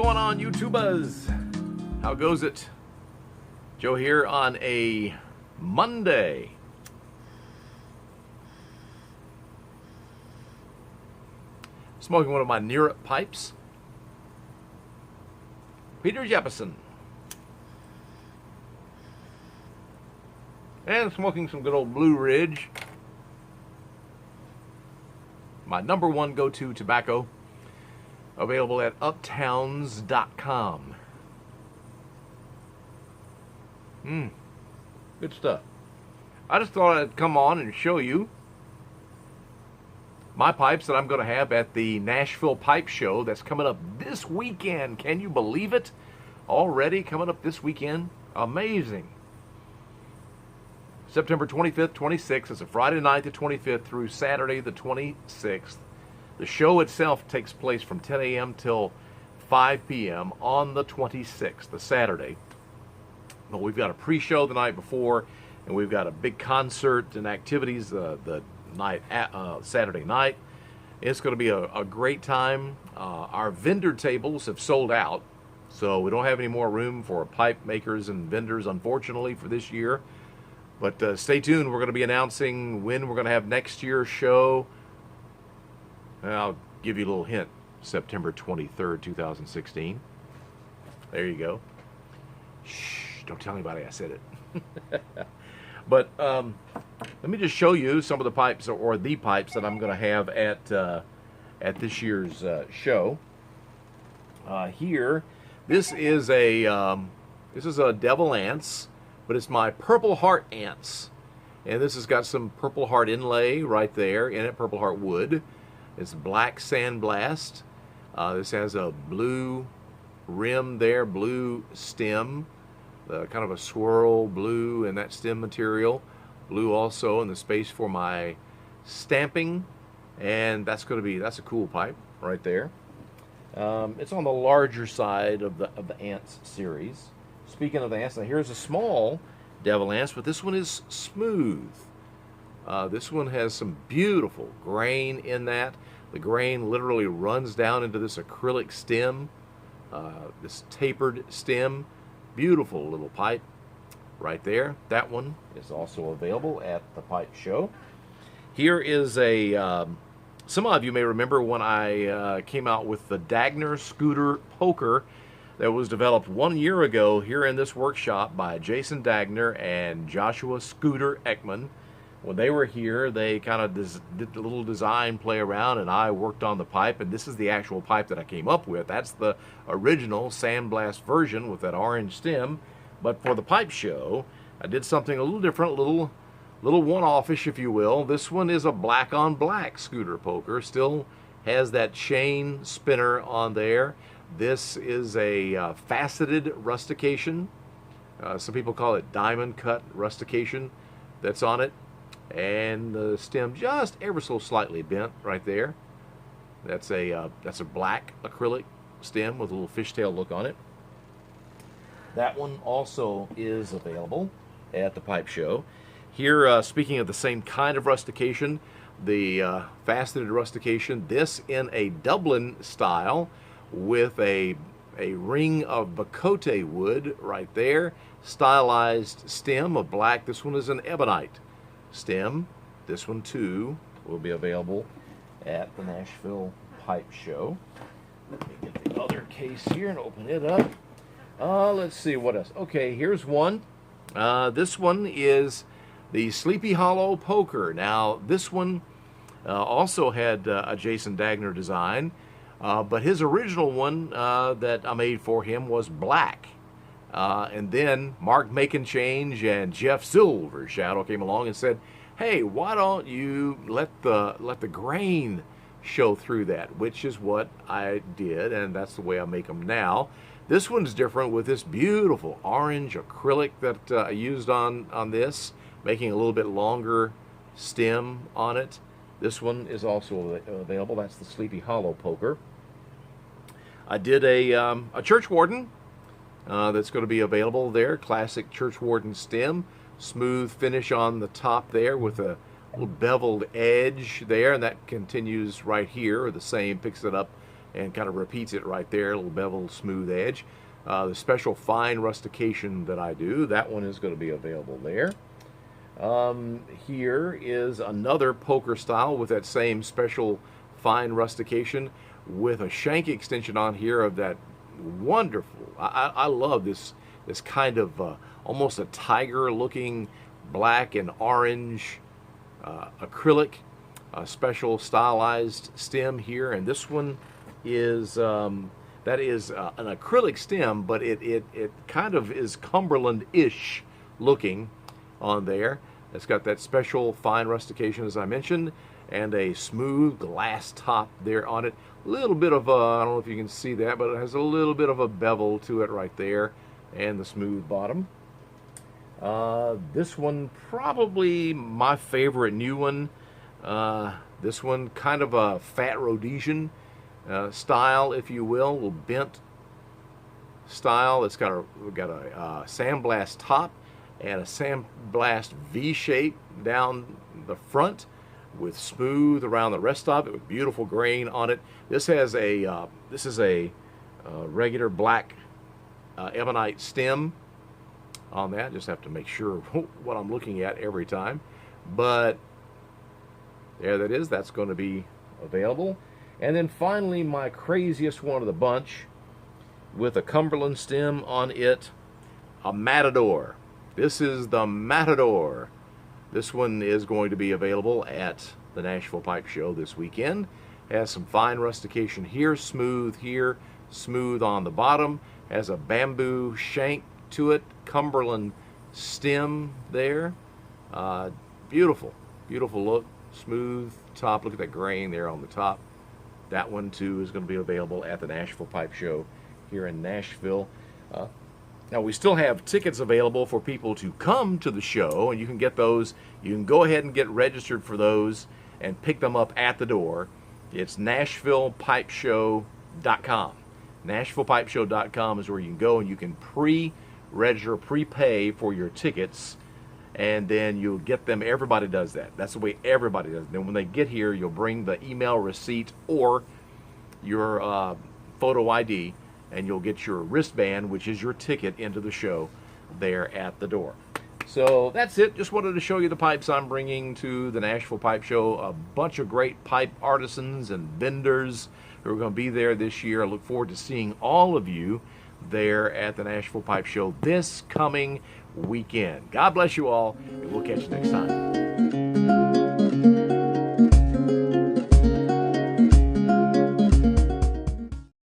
going on, YouTubers? How goes it? Joe here on a Monday. Smoking one of my Near pipes. Peter Jefferson. And smoking some good old Blue Ridge. My #1 go-to tobacco. Available at uptowns.com. Good stuff. I just thought I'd come on and show you my pipes that I'm going to have at the Nashville Pipe Show that's coming up this weekend. Can you believe it? Already coming up this weekend? Amazing. September 25th, 26th. It's a Friday night, the 25th, through Saturday, the 26th. The show itself takes place from 10 a.m. till 5 p.m. on the 26th, the Saturday. But we've got a pre-show the night before, and we've got a big concert and activities the night Saturday night. It's going to be a great time. Our vendor tables have sold out, so we don't have any more room for pipe makers and vendors, unfortunately, for this year. But stay tuned. We're going to be announcing when we're going to have next year's show. I'll give you a little hint. September 23rd, 2016. There you go. Shh, don't tell anybody I said it. But let me just show you some of the pipes, or the pipes that I'm going to have at this year's show. Here, this is a Devil Ants, but it's my Purple Heart Ants, and this has got some Purple Heart inlay right there in it, Purple Heart wood. It's black sandblast. This has a blue rim there, blue stem, kind of a swirl blue in that stem material. Blue also in the space for my stamping, and that's a cool pipe right there. It's on the larger side of the Ants series. Speaking of the Ants, now here's a small Devil Ants, but this one is smooth. This one has some beautiful grain in that. The grain literally runs down into this acrylic stem, this tapered stem. Beautiful little pipe right there. That one is also available at the pipe show. Here is some of you may remember when I came out with the Dagner Scooter Poker that was developed 1 year ago here in this workshop by Jason Dagner and Joshua Scooter Ekman. When they were here, they kind of did a little design play around, and I worked on the pipe, and this is the actual pipe that I came up with. That's the original sandblast version with that orange stem. But for the pipe show, I did something a little different, a little one-off-ish, if you will. This one is a black-on-black scooter poker. Still has that chain spinner on there. This is a faceted rustication. Some people call it diamond cut rustication that's on it. And the stem just ever so slightly bent right there. That's a black acrylic stem with a little fishtail look on it. That one also is available at the pipe show. Here, speaking of the same kind of rustication, the faceted rustication, this in a Dublin style with a ring of Bacote wood right there. Stylized stem of black. This one is an ebonite stem. This one too will be available at the Nashville Pipe Show. Let me get the other case here and open it up. Let's see what else. Okay, here's one. This one is the Sleepy Hollow Poker. Now, this one also had a Jason Dagner design, but his original one that I made for him was black. And then Mark Makenchange and Jeff Silvershadow came along and said, hey, why don't you let the grain show through that, which is what I did, and that's the way I make them now. This one's different with this beautiful orange acrylic that I used on this, making a little bit longer stem on it. This one is also available. That's the Sleepy Hollow Poker. I did a Church Warden that's going to be available there. Classic Church Warden stem. Smooth finish on the top there with a little beveled edge there, and that continues right here. The same, picks it up and kind of repeats it right there, a little beveled smooth edge. The special fine rustication that I do, that one is going to be available there. Here is another poker style with that same special fine rustication with a shank extension on here of that wonderful, I love this kind of almost a tiger looking black and orange acrylic special stylized stem here, and this one is that is an acrylic stem, but it kind of is Cumberland-ish looking on there. It's got that special fine rustication, as I mentioned, and a smooth glass top there on it. A little bit of a, I don't know if you can see that, but it has a little bit of a bevel to it right there, and the smooth bottom. This one, probably my favorite new one. This one, kind of a fat Rhodesian style, if you will, a little bent style. It's got a sandblast top and a sandblast V shape down the front with smooth around the rest of it with beautiful grain on it. This has a this is a regular black ebonite stem on that. Just have to make sure what I'm looking at every time, but there that is. That's going to be available. And then finally, my craziest one of the bunch with a Cumberland stem on it, a Matador. This is the Matador. This one is going to be available at the Nashville Pipe Show this weekend. Has some fine rustication here, smooth on the bottom. Has a bamboo shank to it, Cumberland stem there. Beautiful, beautiful look, smooth top. Look at that grain there on the top. That one too is going to be available at the Nashville Pipe Show here in Nashville. Now we still have tickets available for people to come to the show, and you can get those. You can go ahead and get registered for those and pick them up at the door. It's NashvillePipeshow.com. NashvillePipeshow.com is where you can go and you can pre-register, prepay for your tickets, and then you'll get them. Everybody does that. That's the way everybody does it. Then when they get here, you'll bring the email receipt or your photo ID, and you'll get your wristband, which is your ticket into the show, there at the door. So that's it. Just wanted to show you the pipes I'm bringing to the Nashville Pipe Show. A bunch of great pipe artisans and vendors who are going to be there this year. I look forward to seeing all of you there at the Nashville Pipe Show this coming weekend. God bless you all, and we'll catch you next time.